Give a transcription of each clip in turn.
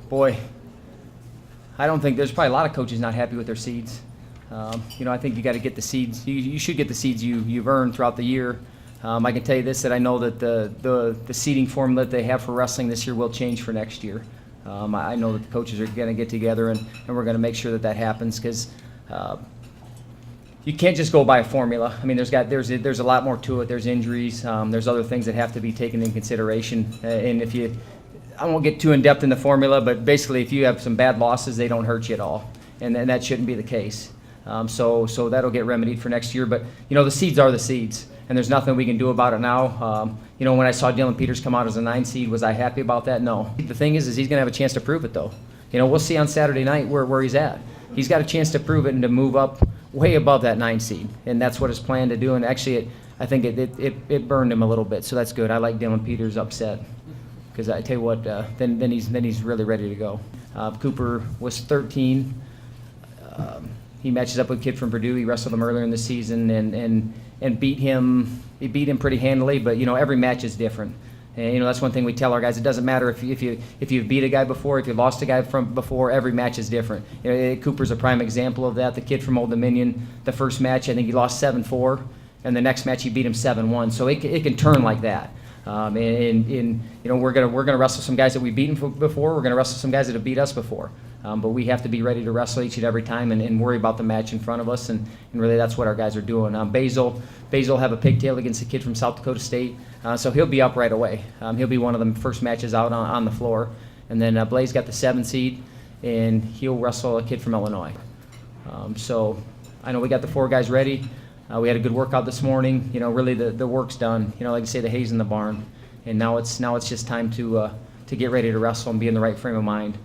Boy, I don't think there's probably a lot of coaches not happy with their seeds. I think you got to get the seeds. You should get the seeds you've earned throughout the year. I can tell you this, that I know that the seeding formula that they have for wrestling this year will change for next year. I know that the coaches are going to get together and we're going to make sure that happens, because you can't just go by a formula. I mean, there's a lot more to it. There's injuries. There's other things that have to be taken in consideration. And I won't get too in depth in the formula, but basically, if you have some bad losses, they don't hurt you at all, and that shouldn't be the case. So that'll get remedied for next year. But the seeds are the seeds, and there's nothing we can do about it now. When I saw Dylan Peters come out as a 9 seed, was I happy about that? No. The thing is he's going to have a chance to prove it, though. We'll see on Saturday night where he's at. He's got a chance to prove it and to move up way above that 9 seed, and that's what his plan to do. And actually, I think it burned him a little bit, so that's good. I like Dylan Peters upset, because I tell you what, then he's really ready to go. Cooper was 13. He matches up with a kid from Purdue. He wrestled him earlier in the season and beat him. He beat him pretty handily, but every match is different. And that's one thing we tell our guys. It doesn't matter if you've beat a guy before, if you lost a guy from before. Every match is different. Cooper's a prime example of that. The kid from Old Dominion, the first match I think he lost 7-4, and the next match he beat him 7-1. So it can turn like that. We're gonna wrestle some guys that we've beaten before. We're gonna wrestle some guys that have beat us before. But we have to be ready to wrestle each and every time and worry about the match in front of us. And really, that's what our guys are doing. Basil have a pigtail against a kid from South Dakota State, so he'll be up right away. He'll be one of the first matches out on the floor. And then Blaize got the 7 seed, and he'll wrestle a kid from Illinois. So I know we got the 4 guys ready. We had a good workout this morning. Really the work's done. Like I say, the hay's in the barn, and now it's just time to get ready to wrestle and be in the right frame of mind.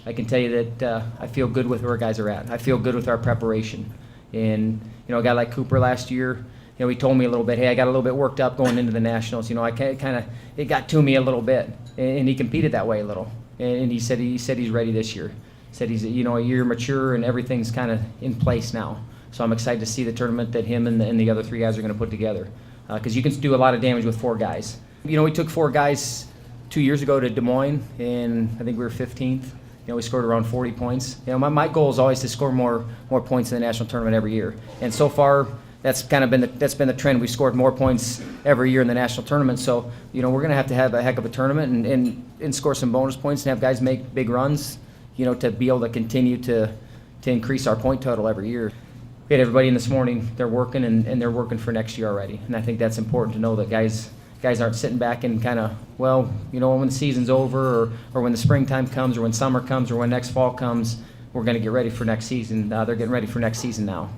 I can tell you that I feel good with where our guys are at. I feel good with our preparation. And a guy like Cooper last year, he told me a little bit, hey, I got a little bit worked up going into the Nationals. It got to me a little bit, and he competed that way a little. And he said he's ready this year. He said he's a year mature and everything's kind of in place now. So I'm excited to see the tournament that him and the other 3 guys are going to put together, because you can do a lot of damage with 4 guys. We took 4 guys 2 years ago to Des Moines, and I think we were 15th. We scored around 40 points. My goal is always to score more points in the national tournament every year, and so far that's been the trend. We scored more points every year in the national tournament. So we're going to have a heck of a tournament and score some bonus points and have guys make big runs, to be able to continue to increase our point total every year. We had everybody in this morning. They're working and they're working for next year already, and I think that's important to know that guys aren't sitting back and kind of, when the season's over or when the springtime comes or when summer comes or when next fall comes, we're going to get ready for next season. They're getting ready for next season now.